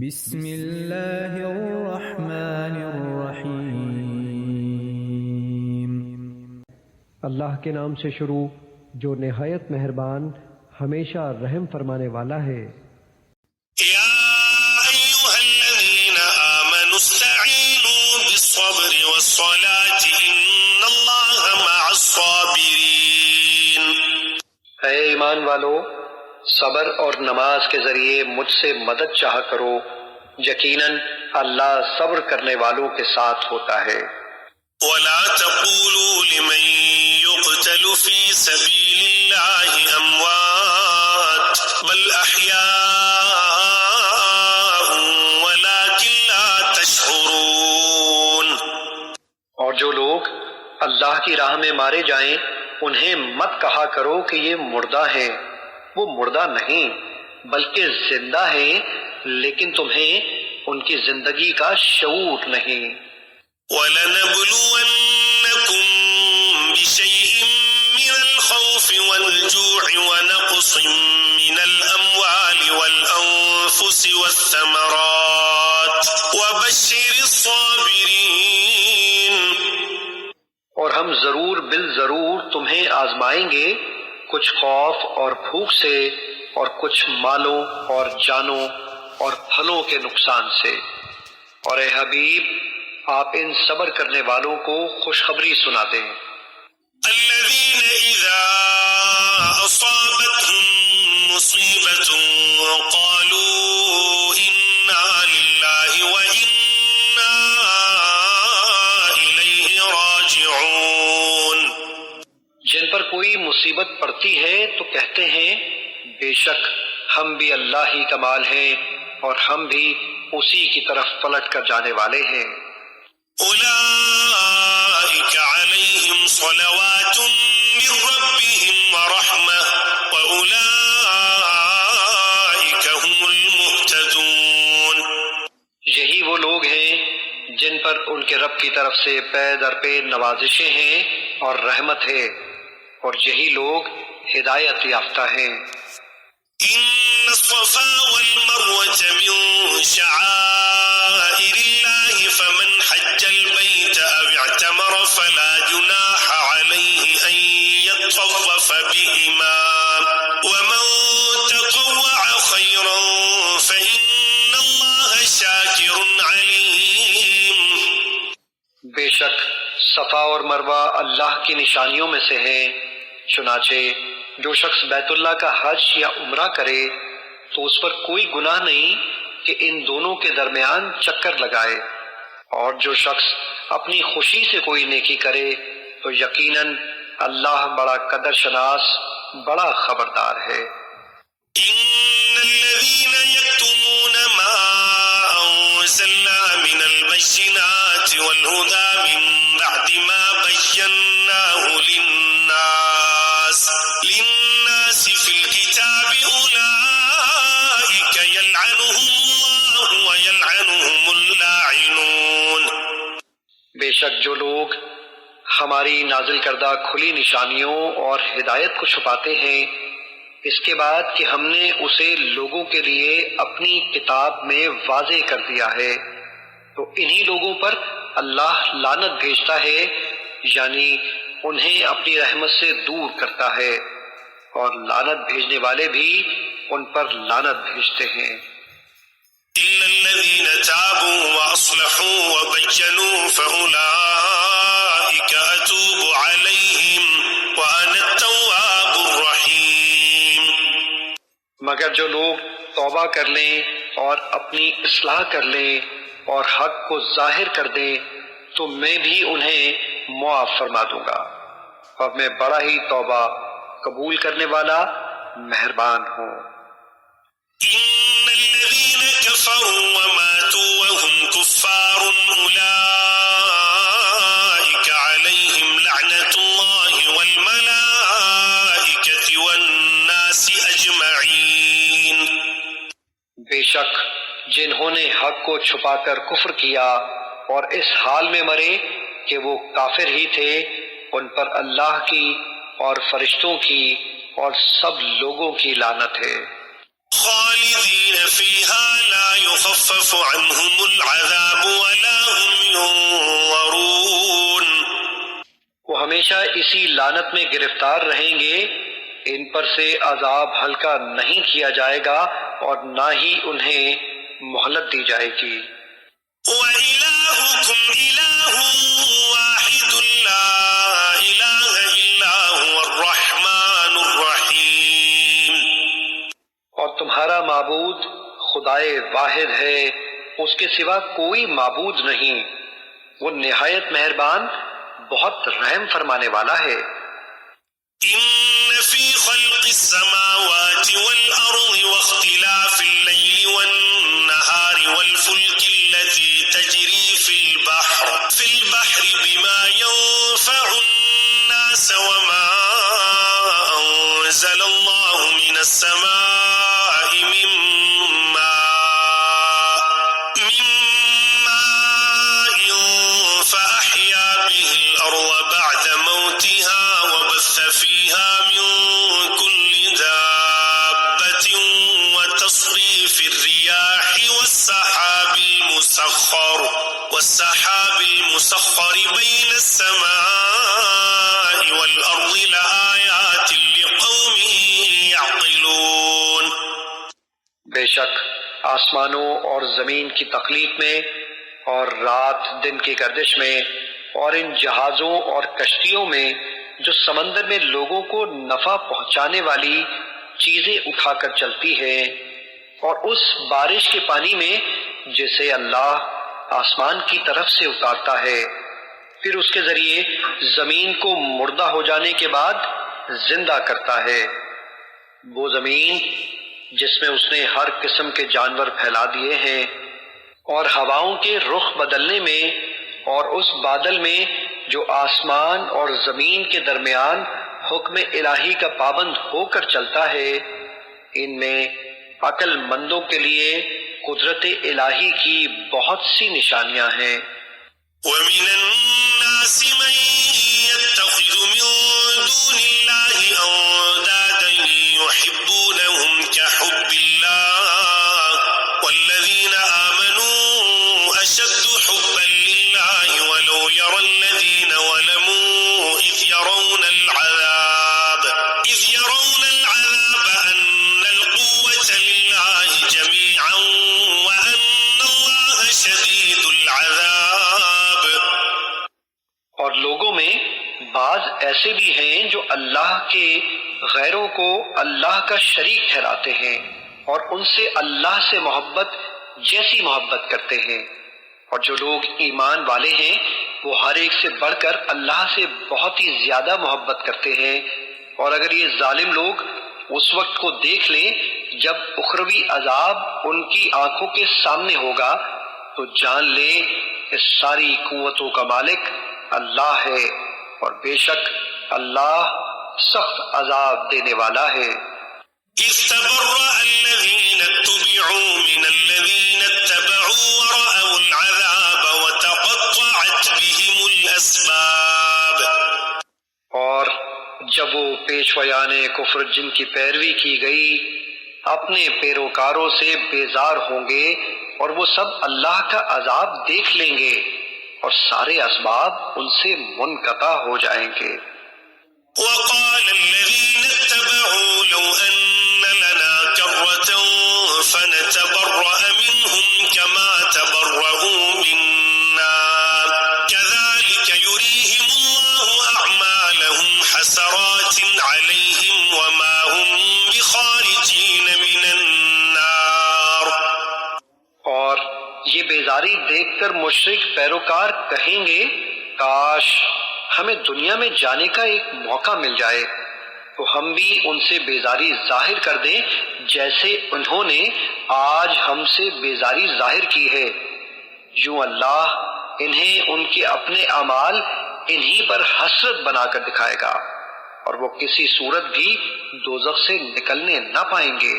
بسم اللہ الرحمن الرحیم۔ اللہ کے نام سے شروع جو نہایت مہربان ہمیشہ رحم فرمانے والا ہے۔ یا ایھا الذین آمنوا استعینوا بالصبر والصلاة ان اللہ مع الصابرین۔ اے ایمان والو، صبر اور نماز کے ذریعے مجھ سے مدد چاہا کرو، یقیناً اللہ صبر کرنے والوں کے ساتھ ہوتا ہے۔ ولا تقولوا لمن يقتل في سبيل الله اموات بل احياء ولكن لا تشعرون۔ اور جو لوگ اللہ کی راہ میں مارے جائیں انہیں مت کہا کرو کہ یہ مردہ ہیں، وہ مردہ نہیں بلکہ زندہ ہیں، لیکن تمہیں ان کی زندگی کا شعور نہیں۔ وَلَنَبْلُوَنَّكُمْ بِشَيْءٍ مِّنَ الْخَوْفِ وَالْجُوعِ وَنَقْصٍ مِّنَ الْأَمْوَالِ وَالْأَنفُسِ وَالثَّمَرَاتِ وَبَشِّرِ الصَّابِرِينَ۔ اور ہم ضرور بالضرور تمہیں آزمائیں گے، کچھ خوف اور بھوک سے، اور کچھ مالوں اور جانوں اور پھلوں کے نقصان سے۔ اور اے حبیب، آپ ان صبر کرنے والوں کو خوشخبری سنا دیں۔ الذين إذا أصابتهم مصيبة قالوا إنا لله وإنا إليه راجعون۔ جن پر کوئی مصیبت پڑتی ہے تو کہتے ہیں بے شک ہم بھی اللہ ہی کا مال ہیں اور ہم بھی اسی کی طرف پلٹ کر جانے والے ہیں۔ أولئك عليهم صلوات من ربهم ورحمة وأولئك هم المهتدون۔ یہی وہ لوگ ہیں جن پر ان کے رب کی طرف سے پے در پے نوازشیں ہیں اور رحمت ہے، اور یہی لوگ ہدایت یافتہ ہیں۔ إن الصفا والمروة من شعائر الله فمن حج البيت أو اعتمر فلا جناح عليه أن يطوف بهما ومن تطوع خيرا فإن الله شاكر عليم۔ بے شک صفا اور مروہ اللہ کی نشانیوں میں سے ہیں، چنانچہ جو شخص بیت اللہ کا حج یا عمرہ کرے تو اس پر کوئی گناہ نہیں کہ ان دونوں کے درمیان چکر لگائے، اور جو شخص اپنی خوشی سے کوئی نیکی کرے تو یقیناً اللہ بڑا قدر شناس، بڑا خبردار ہے۔ إن الذين يكتمون ما أنزلنا من البينات والهدى من بعد ما بيناه للناس في الكتاب أولئك يلعنهم الله ويلعنهم اللاعنون۔ بے شک جو لوگ ہماری نازل کردہ کھلی نشانیوں اور ہدایت کو چھپاتے ہیں اس کے بعد کہ ہم نے اسے لوگوں کے لیے اپنی کتاب میں واضح کر دیا ہے، تو انہی لوگوں پر اللہ لعنت بھیجتا ہے، یعنی انہیں اپنی رحمت سے دور کرتا ہے، اور لعنت بھیجنے والے بھی ان پر لعنت بھیجتے ہیں۔ إلا الذين تابوا وأصلحوا وبينوا فأولئك أتوب عليهم وأنا التواب الرحيم۔ مگر جو لوگ توبہ کر لیں اور اپنی اصلاح کر لیں اور حق کو ظاہر کر دیں تو میں بھی انہیں معاف فرما دوں گا، اور میں بڑا ہی توبہ قبول کرنے والا مہربان ہوں۔ إن الذين كفروا وماتوا وهم كفار أولئك عليهم لعنة الله والملائكة والناس أجمعين۔ بے شک جنہوں نے حق کو چھپا کر کفر کیا اور اس حال میں مرے کہ وہ کافر ہی تھے، ان پر اللہ کی اور فرشتوں کی اور سب لوگوں کی لعنت ہے۔ خالدين فيها لا يخفف عنهم العذاب ولا هم ينظرون. وہ ہمیشہ اسی لعنت میں گرفتار رہیں گے، ان پر سے عذاب ہلکا نہیں کیا جائے گا اور نہ ہی انہیں مہلت دی جائے گی. وَإِلَٰهُكُمْ إِلَٰهٌ وَاحِدٌ لَا إِلَٰهَ إِلَّا هُوَ الرَّحْمَٰنُ الرَّحِيمُ. اور تمہارا معبود خدائے واحد ہے، اس کے سوا کوئی معبود نہیں، وہ نہایت مہربان بہت رحم فرمانے والا ہے. إِنَّ فِي خَلْقِ السَّمَاوَاتِ وَالْأَرْضِ وَاخْتِلَافِ اللَّيْلِ وَالنَّهَارِ وَالْفُلْكِ الَّتِي تَجْرِي فِي الْبَحْرِ بِمَا يَنفَعُ النَّاسَ وَمَا أَنزَلَ اللَّهُ مِنَ السَّمَاءِ مِن مَّاءٍ فَأَحْيَا بِهِ الْأَرْضَ بَعْدَ مَوْتِهَا وَبَثَّ فِيهَا مِن كُلِّ دَابَّةٍ وَتَصْرِيفِ الرِّيَاحِ والسحاب المسخر بين السماء والأرض لآيات لقوم يعقلون. بے شک آسمانوں اور زمین کی تخلیق میں اور رات دن کی گردش میں اور ان جہازوں اور کشتیوں میں جو سمندر میں لوگوں کو نفع پہنچانے والی چیزیں اٹھا کر چلتی ہیں، اور اس بارش کے پانی میں جسے اللہ آسمان کی طرف سے اتارتا ہے، پھر اس کے ذریعے زمین کو مردہ ہو جانے کے بعد زندہ کرتا ہے. وہ زمین جس میں اس نے ہر قسم کے جانور پھیلا دیے ہیں، اور ہواؤں کے رخ بدلنے میں اور اس بادل میں جو آسمان اور زمین کے درمیان حکم الہی کا پابند ہو کر چلتا ہے، ان میں عقل مندوں کے لیے قدرت الہی کی بہت سی نشانیاں ہیں. وَمِنَ النَّاسِ مَن يَتَّخِذُ مِن دُونِ اللَّهِ أَندَادًا يُحِبُّونَهُمْ كَحُبِّ اللَّهِ وَالَّذِينَ آمَنُوا أَشَدُّ حُبًّا لِّلَّهِ وَلَوْ يَرَى الَّذِينَ ظَلَمُوا إِذْ يَرَوْنَ الْعَذَابَ أَنَّ الْقُوَّةَ لِلَّهِ جَمِيعًا وَأَنَّ اللَّهَ شَدِيدُ الْعَذَابِ. اور لوگوں میں بعض ایسے بھی ہیں جو اللہ کے غیروں کو اللہ کا شریک ٹھہراتے ہیں اور ان سے اللہ سے محبت جیسی محبت کرتے ہیں، اور جو لوگ ایمان والے ہیں وہ ہر ایک سے بڑھ کر اللہ سے بہت ہی زیادہ محبت کرتے ہیں. اور اگر یہ ظالم لوگ اس وقت کو دیکھ لیں جب اخروی عذاب ان کی آنکھوں کے سامنے ہوگا تو جان لیں کہ ساری قوتوں کا مالک اللہ ہے، اور بے شک اللہ سخت عذاب دینے والا ہے. إِذْ تَبَرَّأَ الَّذِينَ اتُّبِعُوا مِنَ الَّذِينَ اتَّبَعُوا وَرَأَوُا الْعَذَابَ وَتَقَطَّعَتْ بِهِمُ الْأَسْبَابُ. اور جب وہ پیشوایان کفر جن کی پیروی کی گئی اپنے پیروکاروں سے بیزار ہوں گے، اور وہ سب اللہ کا عذاب دیکھ لیں گے اور سارے اسباب ان سے منقطع ہو جائیں گے. وقال الذين اتبعوا لو أن لنا كرة فنتبرأ منهم كما تبرؤوا منا كذلك يريهم الله أعمالهم حسرات عليهم وما هم بخارجين من النار. اور یہ بیزاری دیکھ کر مشرک پیروکار کہیں گے کاش ہمیں دنیا میں جانے کا ایک موقع مل جائے تو ہم بھی ان سے بیزاری ظاہر کر دیں جیسے انہوں نے آج ہم سے بیزاری ظاہر کی ہے. یوں اللہ انہیں ان کے اپنے اعمال انہی پر حسرت بنا کر دکھائے گا اور وہ کسی صورت بھی دوزخ سے نکلنے نہ پائیں گے.